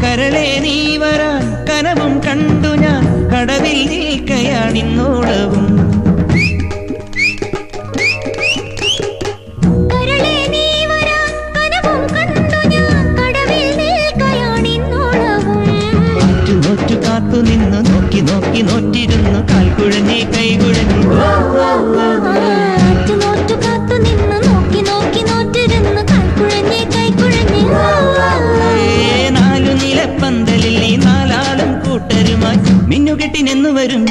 കരളെ നീ വരാൻ കനവും കണ്ടു ഞാൻ കടവിൽ നിൽക്കയാണിന്നോളവും കാത്തു നിന്ന് നോക്കി നോക്കി നോറ്റിരുന്നു കാൽക്കുഴഞ്ഞി കൈകുഴഞ്ഞി നാലു നിലപ്പന്തലിൽ നീ നാലാളും കൂട്ടരുമായി മിന്നുകെട്ടിനെന്നു വരും